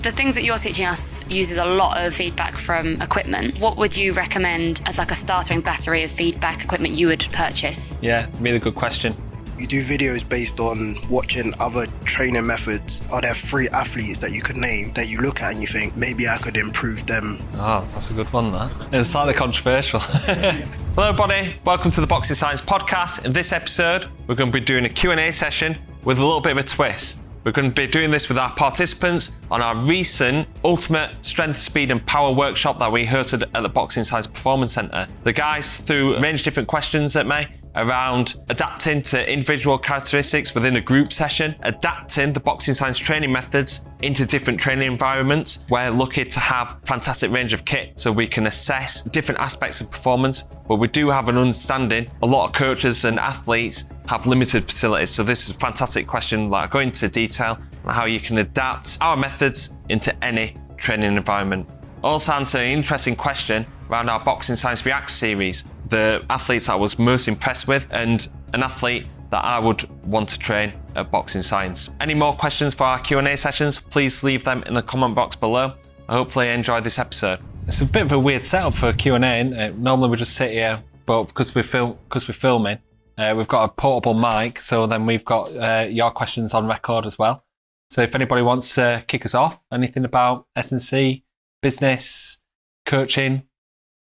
The things that you're teaching us uses a lot of feedback from equipment. What would you recommend as like a startering battery of feedback equipment you would purchase? Yeah, really good question. You do videos based on watching other training methods. Are there 3 athletes that you could name that you look at and you think, maybe I could improve them? Oh, that's a good one, that. It's slightly controversial. Hello, everybody. Welcome to the Boxing Science Podcast. In this episode, we're going to be doing a Q&A session with a little bit of a twist. We're going to be doing this with our participants on our recent Ultimate Strength, Speed and Power workshop that we hosted at the Boxing Science Performance Centre. The guys threw a range of different questions at me around adapting to individual characteristics within a group session, adapting the boxing science training methods into different training environments. We're lucky to have a fantastic range of kit so we can assess different aspects of performance, but we do have an understanding a lot of coaches and athletes have limited facilities. So this is a fantastic question, like go into detail on how you can adapt our methods into any training environment. Also answer an interesting question around our Boxing Science React series, the athletes I was most impressed with and an athlete that I would want to train at Boxing Science. Any more questions for our Q&A sessions, please leave them in the comment box below. I hopefully you enjoyed this episode. It's a bit of a weird setup for a Q&A, isn't it? Normally we just sit here, but because we're filming, we've got a portable mic, so then we've got your questions on record as well. So if anybody wants to kick us off, anything about S&C, business, coaching,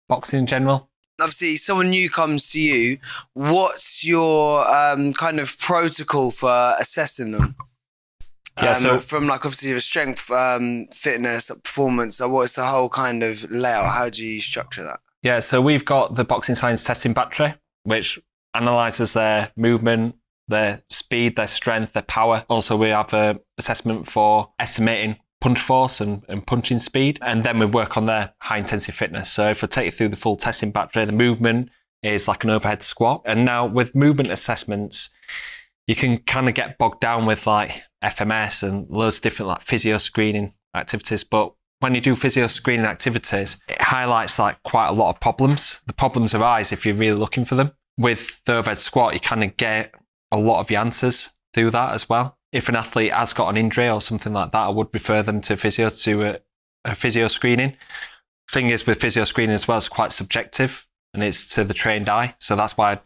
boxing in general? Obviously, someone new comes to you. What's your kind of protocol for assessing them? Yeah, so from like obviously the strength, fitness, performance. What is the whole kind of layout? How do you structure that? Yeah, so we've got the Boxing Science testing battery, which analyzes their movement, their speed, their strength, their power. Also, we have an assessment for estimating punch force and punching speed, and then we work on their high intensity fitness. So if I take you through the full testing battery, the movement is like an overhead squat. And now with movement assessments, you can kind of get bogged down with like FMS and loads of different like physio screening activities. But when you do physio screening activities, it highlights like quite a lot of problems. The problems arise if you're really looking for them. With the overhead squat, you kind of get a lot of the answers through that as well. If an athlete has got an injury or something like that, I would refer them to physio, to a physio screening. Thing is with physio screening as well, it's quite subjective and it's to the trained eye. So that's why I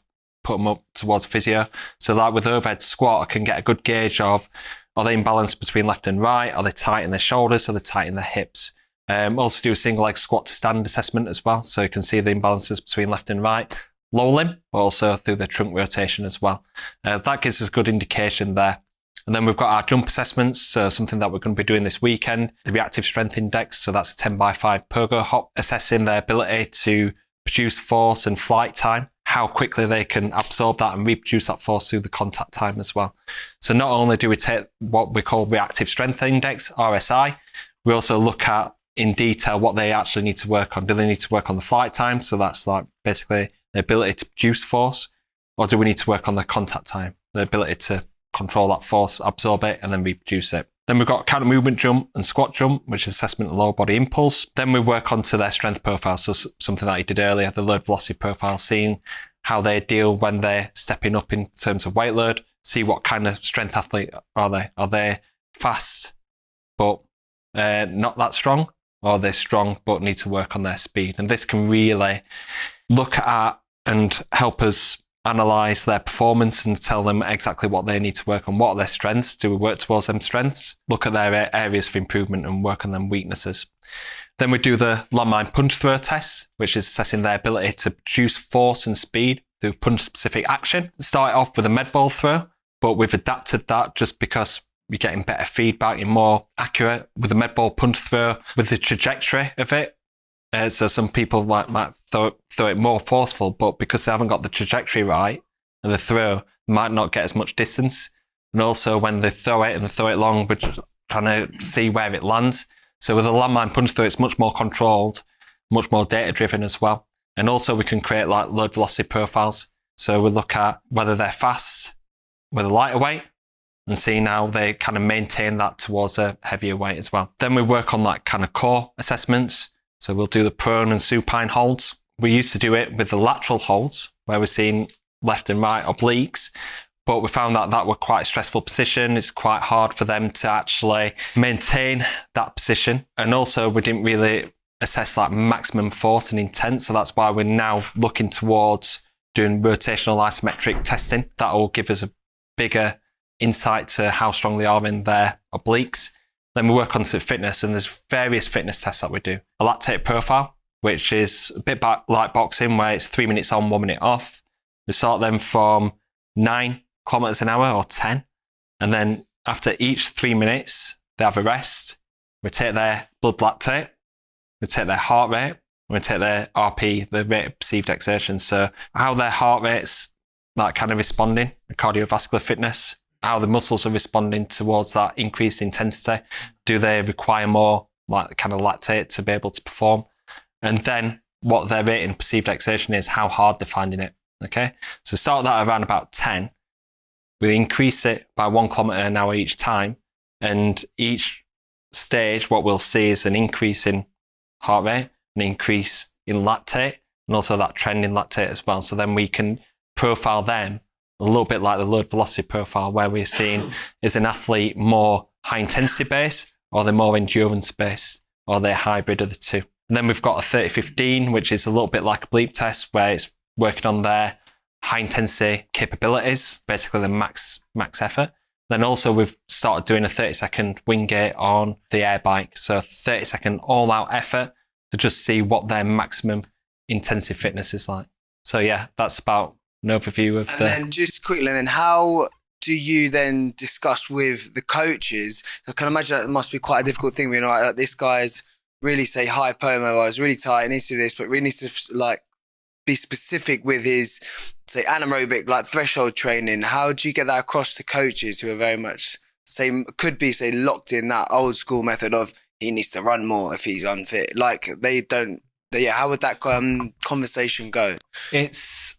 put them up towards physio. So like with overhead squat, I can get a good gauge of, are they imbalanced between left and right? Are they tight in their shoulders? Are they tight in their hips? Also do a single leg squat to stand assessment as well. So you can see the imbalances between left and right, low limb, but also through the trunk rotation as well. That gives us a good indication there. And then we've got our jump assessments, so something that we're going to be doing this weekend, the reactive strength index. So that's a 10x5 pogo hop, assessing their ability to produce force and flight time, how quickly they can absorb that and reproduce that force through the contact time as well. So not only do we take what we call reactive strength index, RSI, we also look at in detail what they actually need to work on. Do they need to work on the flight time? So that's like basically the ability to produce force, or do we need to work on the contact time, the ability to control that force, absorb it, and then reproduce it. Then we've got counter movement jump and squat jump, which is assessment of lower body impulse. Then we work onto their strength profile, so something that you did earlier, the load velocity profile, seeing how they deal when they're stepping up in terms of weight load, see what kind of strength athlete are they. Are they fast but not that strong, or are they strong but need to work on their speed? And this can really look at and help us analyse their performance and tell them exactly what they need to work on. What are their strengths? Do we work towards them strengths? Look at their areas for improvement and work on them weaknesses. Then we do the landmine punch throw test, which is assessing their ability to produce force and speed through punch-specific action. Start off with a med ball throw, but we've adapted that just because you're getting better feedback, you're more accurate with the med ball punch throw, with the trajectory of it. So some people might throw it more forceful, but because they haven't got the trajectory right and the throw, might not get as much distance. And also when they throw it and they throw it long, we're trying to see where it lands. So with a landmine punch throw, it's much more controlled, much more data driven as well. And also we can create like load velocity profiles. So we look at whether they're fast with a lighter weight and seeing how they kind of maintain that towards a heavier weight as well. Then we work on like kind of core assessments. So we'll do the prone and supine holds. We used to do it with the lateral holds, where we're seeing left and right obliques, But we found that were quite a stressful position. It's quite hard for them to actually maintain that position. And also we didn't really assess like maximum force and intent. So that's why we're now looking towards doing rotational isometric testing. That will give us a bigger insight to how strong they are in their obliques. Then we work on some fitness, and there's various fitness tests that we do. A lactate profile, which is a bit like boxing, where it's 3 minutes on, 1 minute off. We start them from 9 kilometers an hour or 10. And then after each 3 minutes, they have a rest. We take their blood lactate, we take their heart rate, we take their RP, the rate of perceived exertion. So how their heart rate's like kind of responding, cardiovascular fitness, how the muscles are responding towards that increased intensity. Do they require more like kind of lactate to be able to perform? And then what their rate in perceived exertion is, how hard they're finding it. Okay, so start that around about 10. We increase it by 1 kilometer an hour each time. And each stage, what we'll see is an increase in heart rate, an increase in lactate, and also that trend in lactate as well. So then we can profile them a little bit like the load velocity profile, where we're seeing is an athlete more high intensity based, or they're more endurance based, or they're hybrid of the two. And then we've got a 30-15, which is a little bit like a bleep test, where it's working on their high intensity capabilities, basically the max effort. Then also we've started doing a 30-second wing gait on the air bike. So 30-second all-out effort to just see what their maximum intensive fitness is like. So yeah, that's about an overview of And then just quickly, then how do you then discuss with the coaches? I can imagine that must be quite a difficult thing, like this guy's really say hypermobilized, really tight, needs to do this, but really needs to like be specific with his, say, anaerobic like threshold training. How do you get that across to coaches who are very much could be locked in that old school method of he needs to run more if he's unfit? Like how would that conversation go? It's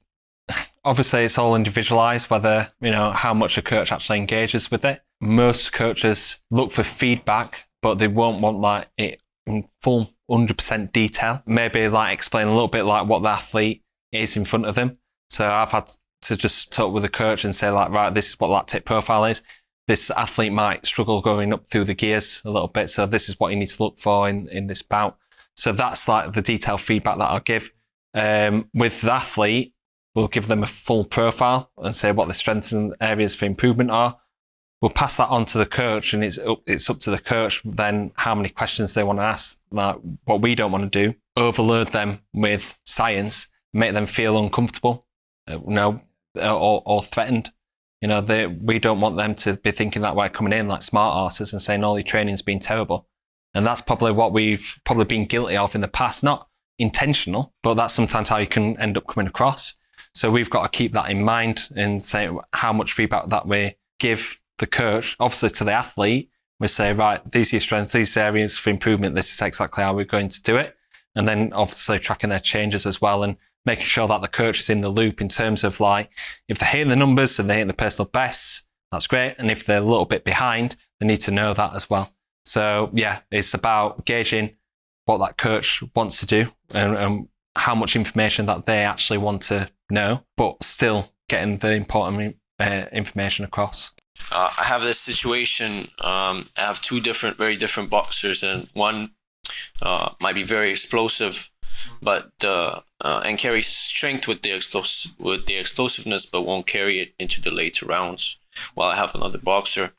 obviously it's all individualized, whether how much a coach actually engages with it. Most coaches look for feedback, but they won't want like it in full 100% detail. Maybe like explain a little bit like what the athlete is in front of them. So I've had to just talk with the coach and say like, right, this is what lactate profile is. This athlete might struggle going up through the gears a little bit. So this is what you need to look for in this bout. So that's like the detailed feedback that I'll give. With the athlete, we'll give them a full profile and say what the strengths and areas for improvement are. We'll pass that on to the coach, and it's up to the coach then how many questions they want to ask. Like what we don't want to do, overload them with science, make them feel uncomfortable, or threatened. We don't want them to be thinking that way, coming in like smart arses and saying all your training's been terrible. And that's probably what we've probably been guilty of in the past. Not intentional, but that's sometimes how you can end up coming across. So we've got to keep that in mind and say how much feedback that we give the coach, obviously to the athlete. We say, right, these are your strengths, these areas for improvement, this is exactly how we're going to do it. And then obviously tracking their changes as well, and making sure that the coach is in the loop in terms of like, if they're hitting the numbers and they're hitting the personal bests, that's great. And if they're a little bit behind, they need to know that as well. So yeah, it's about gauging what that coach wants to do and how much information that they actually want to know, but still getting the important information across. I have this situation. I have two very different boxers, and one might be very explosive, but and carries strength with the explosiveness, but won't carry it into the later rounds. While I have another boxer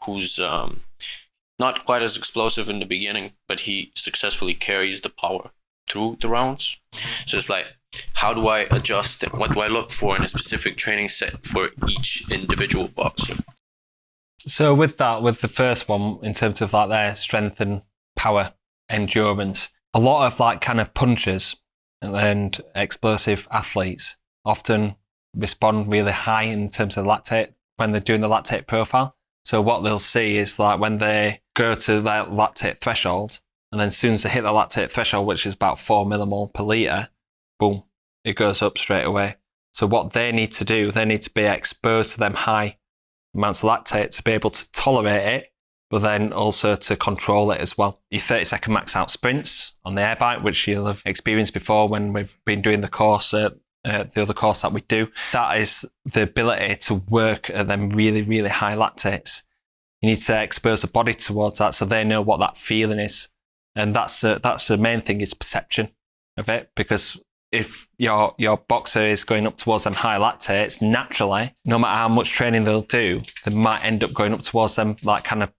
who's not quite as explosive in the beginning, but he successfully carries the power through the rounds. So it's like, how do I adjust it? What do I look for in a specific training set for each individual boxer? So with the first one, in terms of like their strength and power, endurance, a lot of like kind of punchers and explosive athletes often respond really high in terms of lactate when they're doing the lactate profile. So what they'll see is like when they go to their lactate threshold, and then as soon as they hit the lactate threshold, which is about 4 millimole per litre, boom, it goes up straight away. So what they need to do, they need to be exposed to them high amounts of lactate to be able to tolerate it, but then also to control it as well. Your 30-second max out sprints on the air bike, which you'll have experienced before when we've been doing the course at the other course that we do. That is the ability to work at them really, really high lactates. You need to expose the body towards that so they know what that feeling is. And that's the main thing, is perception of it. Because if your boxer is going up towards them high lactates, naturally, no matter how much training they'll do, they might end up going up towards them like kind of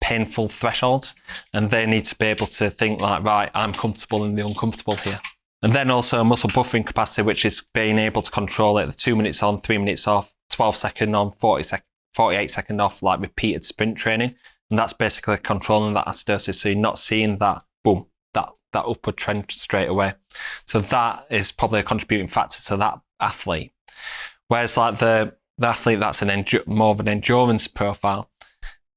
painful thresholds. And they need to be able to think like, right, I'm comfortable in the uncomfortable here. And then also muscle buffering capacity, which is being able to control it, the 2 minutes on, 3 minutes off, 12 second on, 48 second off, like repeated sprint training. And that's basically controlling that acidosis. So you're not seeing that, boom, that upward trend straight away. So that is probably a contributing factor to that athlete. Whereas like the athlete that's more of an endurance profile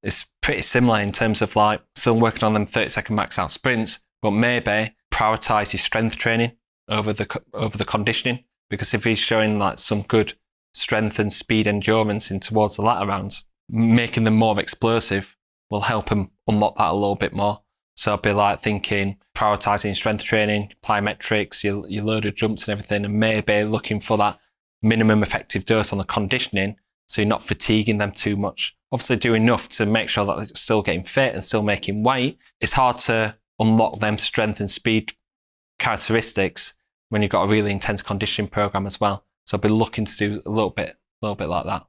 is pretty similar in terms of like still working on them 30-second max out sprints, but maybe prioritize your strength training over the conditioning, because if he's showing like some good strength and speed endurance in towards the latter rounds, making them more explosive will help him unlock that a little bit more. So I'd be like thinking prioritizing strength training, plyometrics, your loaded jumps and everything, and maybe looking for that minimum effective dose on the conditioning so you're not fatiguing them too much. Obviously do enough to make sure that they're still getting fit and still making weight. It's hard to unlock them strength and speed characteristics when you've got a really intense conditioning program as well. So I'll be looking to do a little bit like that.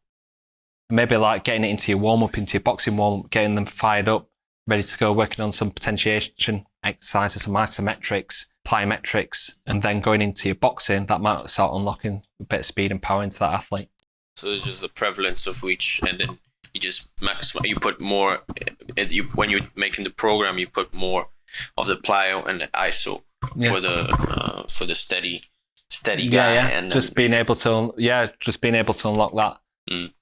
Maybe like getting it into your warm-up, into your boxing warm-up, getting them fired up, ready to go, working on some potentiation exercises, some isometrics, plyometrics, and then going into your boxing, that might start unlocking a bit of speed and power into that athlete. So it's just the prevalence of each, and then you just maximize, you put more, when you're making the program, you put more of the plyo and the iso for the steady guy. Yeah. And just being able to unlock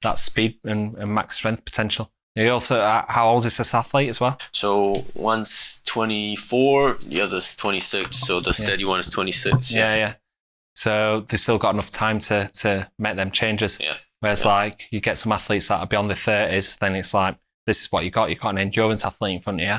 that speed and max strength potential. You also, how old is this athlete as well? So one's 24, the other's 26. So the steady one is 26. Yeah. So they've still got enough time to make them changes. Yeah. Whereas like you get some athletes that are beyond their 30s, then it's like, this is what you got. You got an endurance athlete in front of you.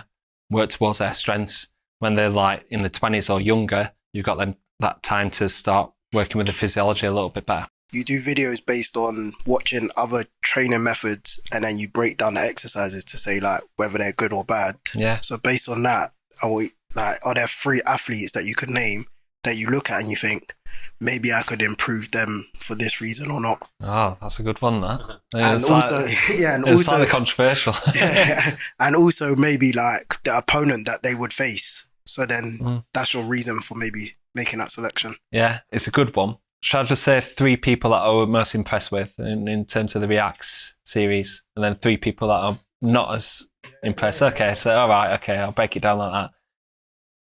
Work towards their strengths. When they're like in the 20s or younger, you've got them that time to start working with the physiology a little bit better. You do videos based on watching other training methods, and then you break down the exercises to say like whether they're good or bad. Yeah. So based on that, are there 3 athletes that you could name that you look at and you think maybe I could improve them for this reason or not? Oh, that's a good one, that. And it's also, it's slightly controversial. and also maybe like the opponent that they would face. So then that's your reason for maybe making that selection. Yeah, it's a good one. Should I just say 3 people that I was most impressed with in terms of the Reacts series, and then 3 people that I'm not as impressed? Okay, so all right, okay, I'll break it down like that.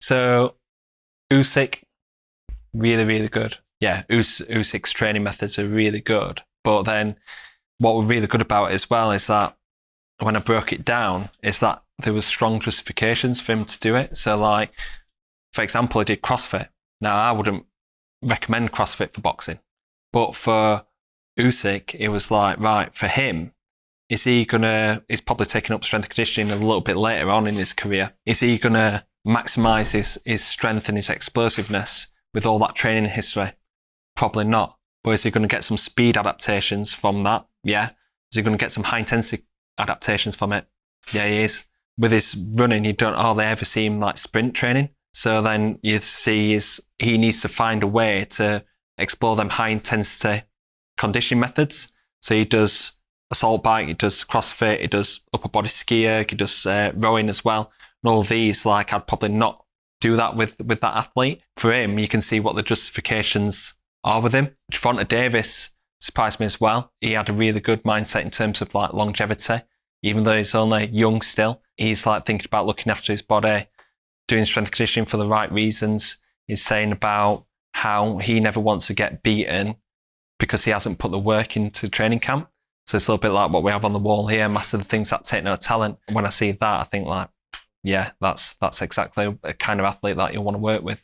So Usyk, really, really good. Yeah, Usyk's training methods are really good. But then what we're really good about it as well is that when I broke it down, is that there was strong justifications for him to do it. So like, for example, I did CrossFit. Now, I wouldn't recommend CrossFit for boxing, but for Usyk, it was like, right, for him, he's probably taking up strength conditioning a little bit later on in his career. Is he going to maximize his strength and his explosiveness with all that training history? Probably not. But is he going to get some speed adaptations from that? Yeah. Is he going to get some high intensity adaptations from it? Yeah, he is. With his running, you don't hardly ever see him like sprint training. So then you see he needs to find a way to explore them high intensity conditioning methods. So he does assault bike, he does CrossFit, he does upper body skier, he does rowing as well. And all these, like, I'd probably not do that with that athlete. For him, you can see what the justifications are with him. Javonte Davis surprised me as well. He had a really good mindset in terms of like longevity. Even though he's only young still, he's like thinking about looking after his body, doing strength conditioning for the right reasons. He's saying about how he never wants to get beaten because he hasn't put the work into training camp. So it's a little bit like what we have on the wall here, master the things that take no talent. When I see that, I think like, yeah, that's exactly a kind of athlete that you want to work with.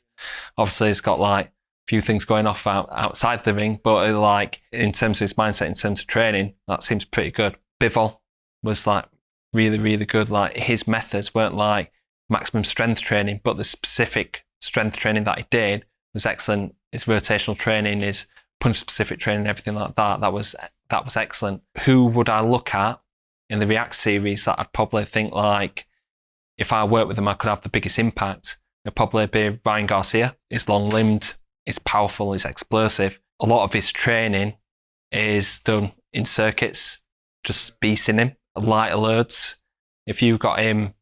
Obviously, he's got like a few things going off outside the ring, but like in terms of his mindset, in terms of training, that seems pretty good. Bivol was like really, really good. Like his methods weren't like maximum strength training, but the specific strength training that he did was excellent. His rotational training, his punch specific training, everything like that. That was excellent. Who would I look at in the React series that I'd probably think like, if I worked with them, I could have the biggest impact? It'd probably be Ryan Garcia. He's long-limbed, he's powerful, he's explosive. A lot of his training is done in circuits, just beasting him, lighter loads. If you got him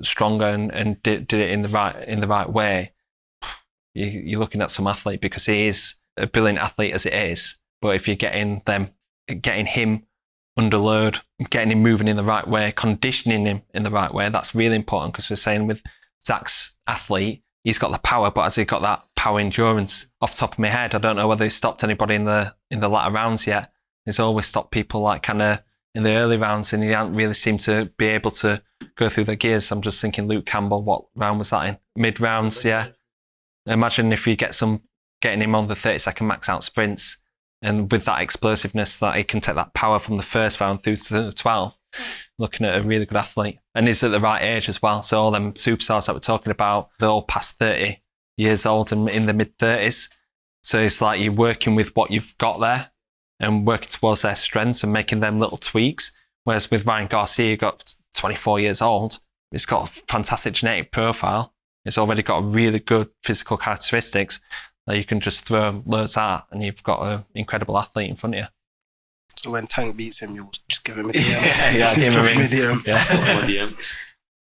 stronger and did it in the right way, you're looking at some athlete, because he is a brilliant athlete as it is. But if you're getting him under load, getting him moving in the right way, conditioning him in the right way, that's really important, because we're saying with Zach's athlete, he's got the power, but has he got that power endurance? Off the top of my head, I don't know whether he's stopped anybody in the latter rounds yet. He's always stopped people like kind of in the early rounds, and he hasn't really seemed to be able to go through the gears. I'm just thinking Luke Campbell, what round was that in? Mid rounds, yeah. Imagine if you getting him on the 30-second max out sprints, and with that explosiveness, that he can take that power from the first round through to the 12th. Looking at a really good athlete, and he's at the right age as well. So all them superstars that we're talking about, they're all past 30 years old and in the mid 30s. So it's like you're working with what you've got there and working towards their strengths and making them little tweaks. Whereas with Ryan Garcia, he got 24 years old. He's got a fantastic genetic profile. He's already got really good physical characteristics that you can just throw loads at, and you've got an incredible athlete in front of you. So when Tank beats him, you'll just give him a DM. Yeah, give him a DM. Yeah.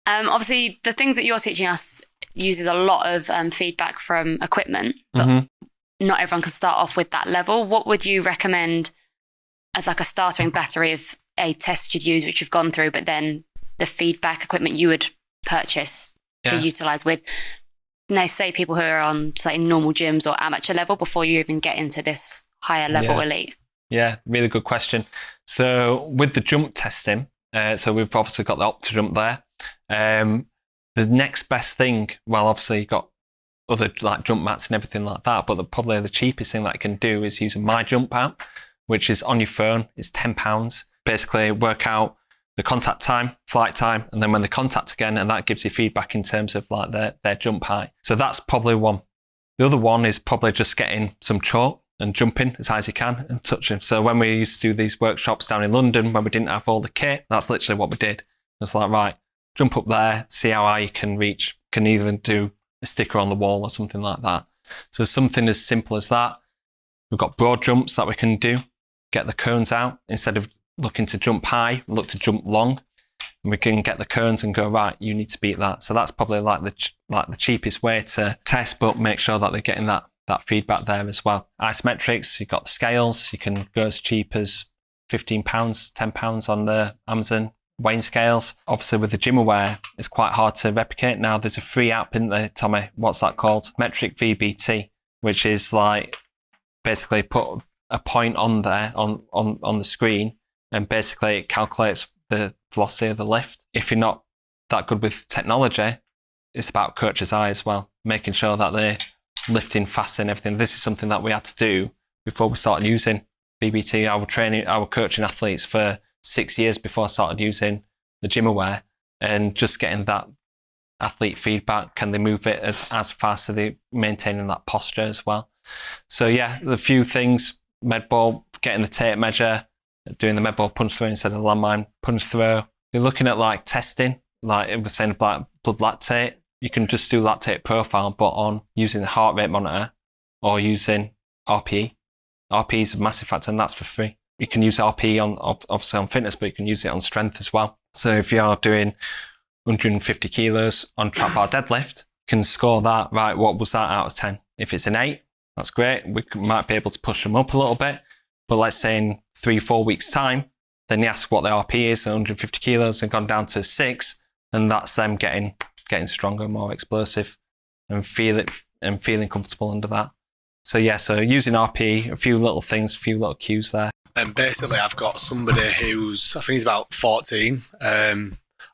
Obviously, the things that you're teaching us uses a lot of feedback from equipment, but not everyone can start off with that level. What would you recommend as like a startering battery of a test you'd use, which you've gone through, but then the feedback equipment you would purchase to utilize with, say people who are on, say, normal gyms or amateur level before you even get into this higher level elite? Yeah, really good question. So with the jump testing, so we've obviously got the OptiJump there. The next best thing, well, obviously you've got other like jump mats and everything like that, but probably the cheapest thing that you can do is using My Jump app, which is on your phone. It's £10. Basically work out the contact time, flight time, and then when they contact again, and that gives you feedback in terms of like their jump height. So that's probably one. The other one is probably just getting some chalk and jumping as high as you can and touching. So when we used to do these workshops down in London, when we didn't have all the kit, that's literally what we did. It's like, right, jump up there, see how high you can reach. Can even do a sticker on the wall or something like that. So something as simple as that. We've got broad jumps that we can do. Get the cones out. Instead of looking to jump high, look to jump long. And we can get the cones and go, right, you need to beat that. So that's probably like the cheapest way to test, but make sure that they're getting that feedback there as well. Isometrics, you've got scales. You can go as cheap as £15, £10 on the Amazon weighing scales. Obviously with the GymAware, it's quite hard to replicate. Now there's a free app, isn't there, Tommy? What's that called? Metric VBT, which is like basically put a point on there on the screen, and basically it calculates the velocity of the lift. If you're not that good with technology, it's about coach's eye as well, making sure that they're lifting fast and everything. This is something that we had to do before we started using VBT. I was coaching athletes for 6 years before I started using the GymAware, and just getting that athlete feedback. Can they move it as fast? Are they maintaining that posture as well? So yeah, the few things, med ball, getting the tape measure, doing the med ball punch throw instead of the landmine punch throw. You're looking at like testing, like it was saying about blood lactate. You can just do lactate profile, but on using the heart rate monitor or using RPE. RPE is a massive factor, and that's for free. You can use RPE obviously on fitness, but you can use it on strength as well. So if you are doing 150 kilos on trap bar deadlift, you can score that, right, what was that out of 10? If it's an 8, that's great. We might be able to push them up a little bit. But let's say in 3-4 weeks' time, then you ask what the RPE is, 150 kilos, and gone down to 6, and that's them getting stronger, more explosive, and feeling comfortable under that. So yeah, so using RPE, a few little things, a few little cues there. And basically, I've got somebody who's, I think he's about 14.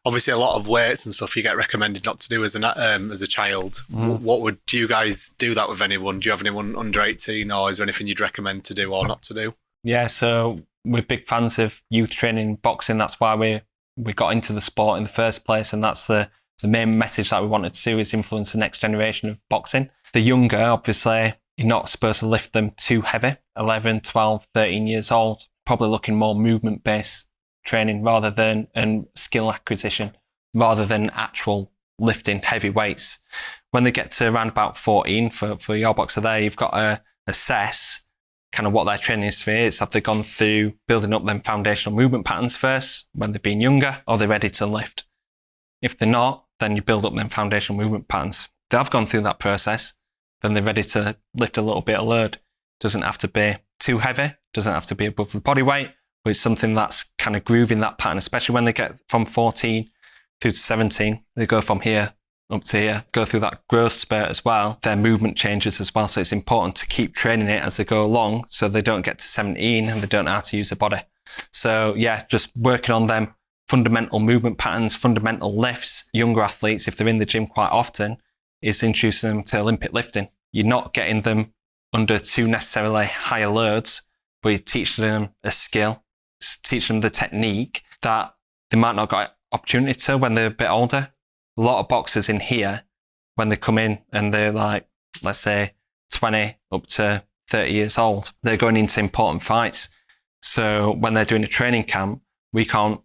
Obviously, a lot of weights and stuff you get recommended not to do as a child. Do you guys do that with anyone? Do you have anyone under 18, or is there anything you'd recommend to do or not to do? Yeah, so we're big fans of youth training boxing. That's why we got into the sport in the first place, and that's the main message that we wanted to do, is influence the next generation of boxing. The younger, obviously, you're not supposed to lift them too heavy. 11, 12, 13 years old, probably looking more movement-based training rather than and skill acquisition rather than actual lifting heavy weights. When they get to around about 14 for your boxer there, you've got to assess kind of what their training history is. Have they gone through building up them foundational movement patterns first when they've been younger, or are they ready to lift? If they're not, then you build up them foundational movement patterns. If they have gone through that process, then they're ready to lift a little bit of load. Doesn't have to be too heavy, doesn't have to be above the body weight, but it's something that's kind of grooving that pattern, especially when they get from 14 through to 17. They go from here up to here, go through that growth spurt as well. Their movement changes as well, so it's important to keep training it as they go along so they don't get to 17 and they don't know how to use their body. So yeah, just working on them fundamental movement patterns, fundamental lifts. Younger athletes, if they're in the gym quite often, is introducing them to Olympic lifting. You're not getting them under too necessarily higher loads, but you're teaching them a skill, teaching them the technique that they might not get opportunity to when they're a bit older. A lot of boxers in here, when they come in and they're like, let's say 20 up to 30 years old, they're going into important fights. So when they're doing a training camp, we can't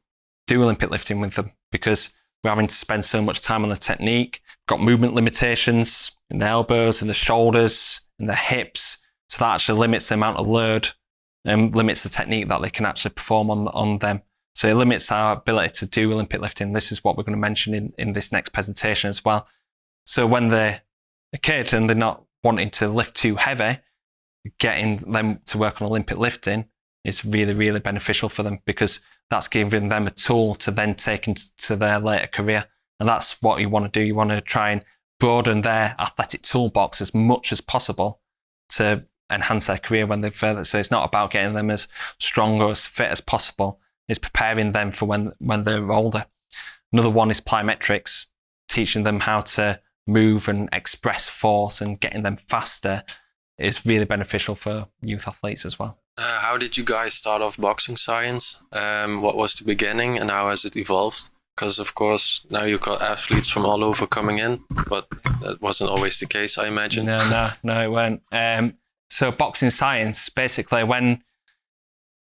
do Olympic lifting with them because we're having to spend so much time on the technique, got movement limitations in the elbows and the shoulders and the hips. So that actually limits the amount of load and limits the technique that they can actually perform on them. So it limits our ability to do Olympic lifting. This is what we're going to mention in this next presentation as well. So when they're a kid and they're not wanting to lift too heavy, getting them to work on Olympic lifting is really, really beneficial for them because that's giving them a tool to then take into their later career. And that's what you want to do. You want to try and broaden their athletic toolbox as much as possible to enhance their career when they're further. So it's not about getting them as strong or as fit as possible. It's preparing them for when they're older. Another one is plyometrics, teaching them how to move and express force and getting them faster is really beneficial for youth athletes as well. How did you guys start off boxing science? What was the beginning and how has it evolved? Because, of course, now you've got athletes from all over coming in, but that wasn't always the case, I imagine. No, it weren't. So boxing science, basically, when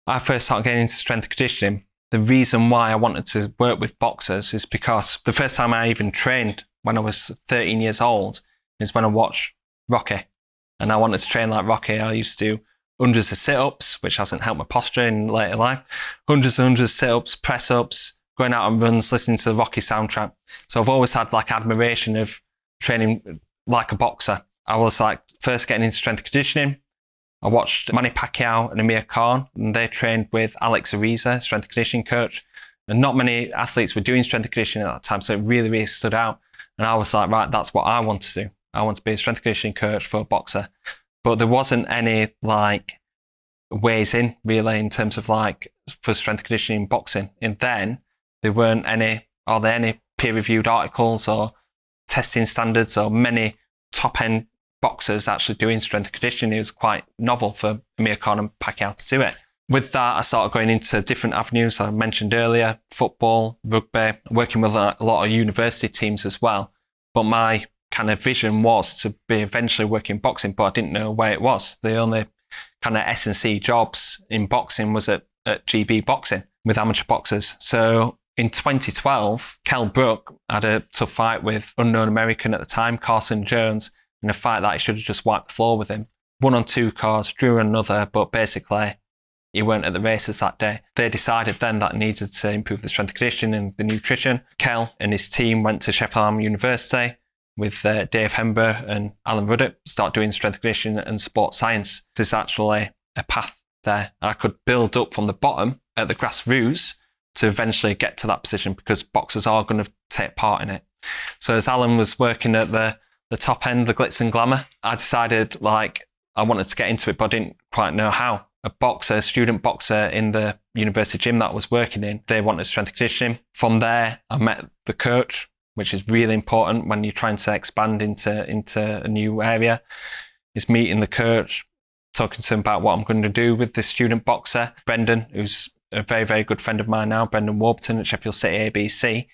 I first started getting into strength and conditioning, the reason why I wanted to work with boxers is because the first time I even trained when I was 13 years old is when I watched Rocky. And I wanted to train like Rocky. I used to do hundreds of sit-ups, which hasn't helped my posture in later life. Hundreds and hundreds of sit-ups, press-ups, going out on runs, listening to the Rocky soundtrack. So I've always had like admiration of training like a boxer. I was like first getting into strength and conditioning. I watched Manny Pacquiao and Amir Khan, and they trained with Alex Ariza, strength and conditioning coach. And not many athletes were doing strength and conditioning at that time, so it really, really stood out. And I was like, right, that's what I want to do. I want to be a strength and conditioning coach for a boxer. But there wasn't any like ways in really in terms of like for strength and conditioning in boxing. And then there weren't any peer-reviewed articles or testing standards or many top-end boxers actually doing strength and conditioning. It was quite novel for Amir Khan and Pacquiao to do it. With that, I started going into different avenues. I mentioned earlier, football, rugby, working with a lot of university teams as well. But my kind of vision was to be eventually working boxing, but I didn't know where it was. The only kind of S&C jobs in boxing was at GB Boxing with amateur boxers. So in 2012, Kell Brook had a tough fight with unknown American at the time, Carson Jones, in a fight that he should have just wiped the floor with him. Won on 2 cards, drew another, but basically he weren't at the races that day. They decided then that needed to improve the strength and conditioning and the nutrition. Kell and his team went to Sheffield Hallam University with Dave Hember and Alan Ruddock, start doing strength and conditioning and sports science. There's actually a path there. I could build up from the bottom at the grassroots to eventually get to that position because boxers are going to take part in it. So as Alan was working at the top end, the glitz and glamour, I decided like I wanted to get into it, but I didn't quite know how. A student boxer in the university gym that I was working in, they wanted strength and conditioning. From there, I met the coach, which is really important when you're trying to expand into a new area, is meeting the coach, talking to him about what I'm going to do with this student boxer, Brendan, who's a very, very good friend of mine now, Brendan Warburton at Sheffield City ABC.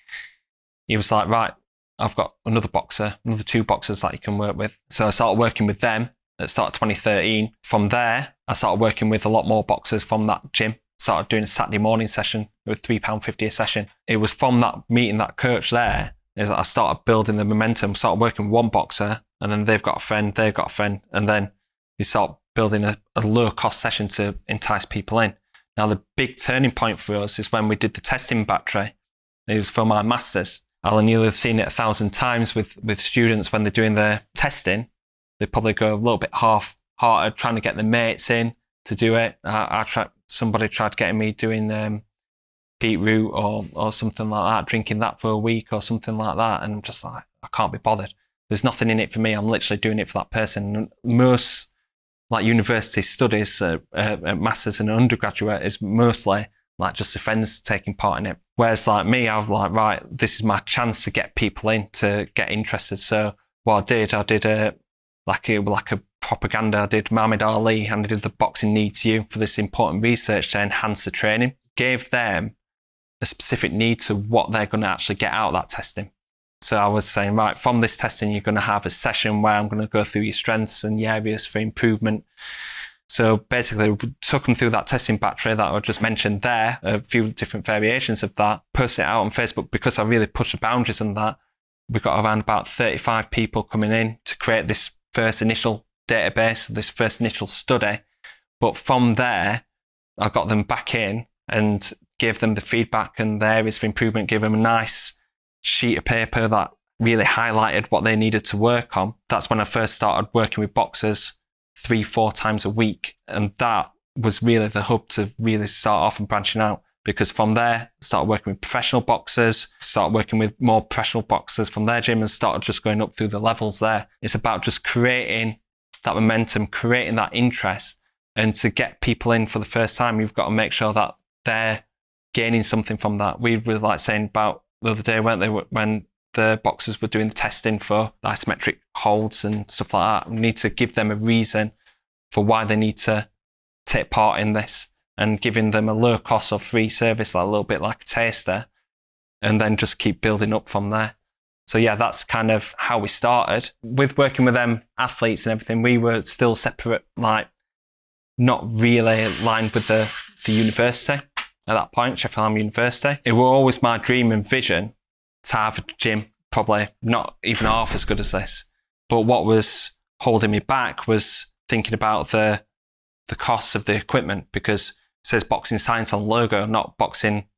He was like, right, I've got another 2 boxers that you can work with. So I started working with them at the start of 2013. From there, I started working with a lot more boxers from that gym. Started doing a Saturday morning session with £3.50 a session. It was from that meeting that coach there is that I started building the momentum, started working with one boxer, and then they've got a friend, and then you start building a low-cost session to entice people in. Now, the big turning point for us is when we did the testing battery. It was for my masters. I'll nearly have seen it 1,000 times with students when they're doing their testing. They probably go a little bit half-hearted trying to get their mates in to do it. Somebody tried getting me doing beetroot or something like that, drinking that for a week or something like that. And I'm just like, I can't be bothered. There's nothing in it for me. I'm literally doing it for that person. And most like university studies, masters and undergraduate is mostly like just the friends taking part in it. Whereas like me, I was like, right, this is my chance to get people in, to get interested. So what I did like a propaganda. I did Muhammad Ali and I did the Boxing Needs You for this important research to enhance the training. Gave them a specific need to what they're going to actually get out of that testing. So I was saying, right, from this testing, you're going to have a session where I'm going to go through your strengths and your areas for improvement. So basically, we took them through that testing battery that I just mentioned there, a few different variations of that, posted it out on Facebook. Because I really pushed the boundaries on that, we got around about 35 people coming in to create this first initial database, this first initial study. But from there, I got them back in and gave them the feedback and the areas for improvement, gave them a nice sheet of paper that really highlighted what they needed to work on. That's when I first started working with boxers 3-4 times a week. And that was really the hub to really start off and branching out. Because from there, I started working with professional boxers, started working with more professional boxers from their gym and started just going up through the levels there. It's about just creating that momentum, creating that interest. And to get people in for the first time, you've got to make sure that they're gaining something from that. We were like saying about the other day, weren't they, when the boxers were doing the testing for isometric holds and stuff like that. We need to give them a reason for why they need to take part in this, and giving them a low cost or free service, like a little bit like a taster, and then just keep building up from there. So yeah, that's kind of how we started. With working with them athletes and everything, we were still separate, like not really aligned with the university at that point, Sheffield Hallam University. It was always my dream and vision to have a gym, probably not even half as good as this. But what was holding me back was thinking about the costs of the equipment, because it says boxing science on the logo, not boxing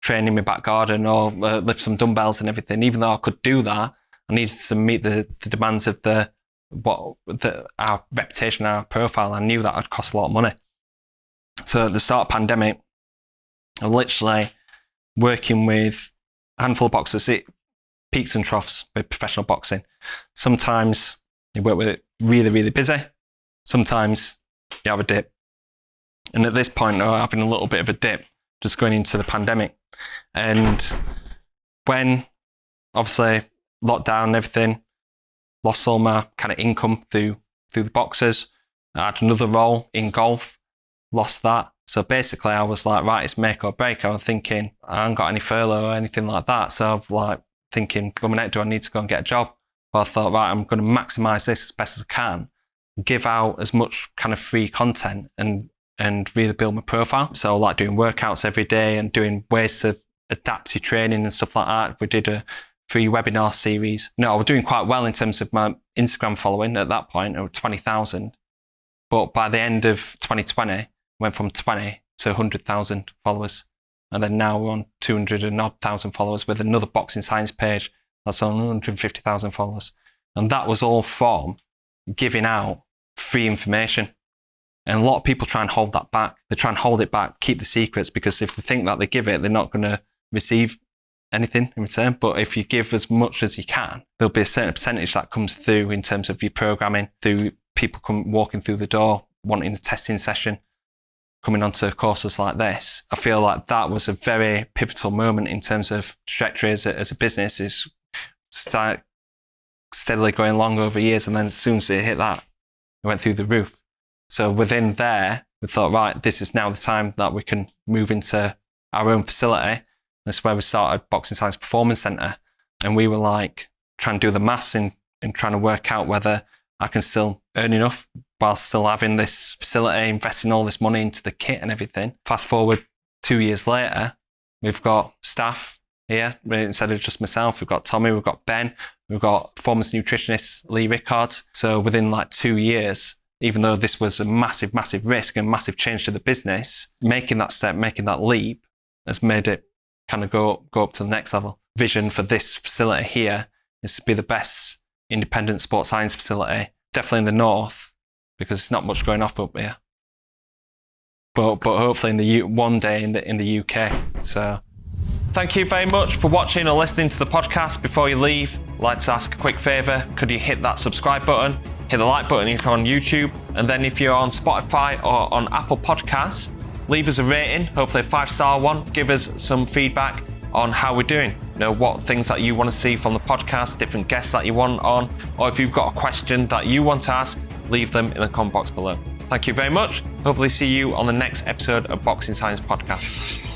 training in my back garden or lift some dumbbells and everything. Even though I could do that, I needed to meet the demands of our reputation, our profile. I knew that would cost a lot of money. So at the start of the pandemic, I literally working with a handful of boxers, peaks and troughs with professional boxing. Sometimes you work with it really, really busy. Sometimes you have a dip. And at this point, I'm having a little bit of a dip, just going into the pandemic. And when, obviously, lockdown and everything, lost all my kind of income through the boxers. I had another role in golf, lost that. So basically, I was like, right, it's make or break. I was thinking, I haven't got any furlough or anything like that. So I'm like thinking, coming out, do I need to go and get a job? But I thought, right, I'm going to maximize this as best as I can, give out as much kind of free content and really build my profile. So I like doing workouts every day and doing ways to adapt your training and stuff like that. We did a free webinar series. No, I was doing quite well in terms of my Instagram following at that point, of 20,000. But by the end of 2020, went from 20 to 100,000 followers. And then now we're on 200 and odd thousand followers with another boxing science page that's on 150,000 followers. And that was all from giving out free information. And a lot of people try and hold that back. They try and hold it back, keep the secrets, because if they think that they give it, they're not going to receive anything in return. But if you give as much as you can, there'll be a certain percentage that comes through in terms of your programming, through people walking through the door, wanting a testing session, coming onto courses like this. I feel like that was a very pivotal moment in terms of trajectory as a business, is start steadily going along over years. And then as soon as it hit that, it went through the roof. So within there, we thought, right, this is now the time that we can move into our own facility. That's where we started Boxing Science Performance Centre. And we were like trying to do the maths and trying to work out whether I can still earn enough while still having this facility, investing all this money into the kit and everything. Fast forward 2 years later, we've got staff here. Instead of just myself, we've got Tommy, we've got Ben, we've got performance nutritionist Lee Rickard. So within like 2 years, even though this was a massive, massive risk and massive change to the business, making that step, making that leap has made it kind of go up to the next level. Vision for this facility here is to be the best independent sports science facility, definitely in the north, because it's not much going off up here. But hopefully one day in the UK. So thank you very much for watching or listening to the podcast. Before you leave, I'd like to ask a quick favour. Could you hit that subscribe button, hit the like button if you're on YouTube, and then if you're on Spotify or on Apple Podcasts, leave us a rating, hopefully a 5-star one. Give us some feedback on how we're doing. You know, what things that you want to see from the podcast, different guests that you want on, or if you've got a question that you want to ask, leave them in the comment box below. Thank you very much. Hopefully see you on the next episode of Boxing Science Podcast.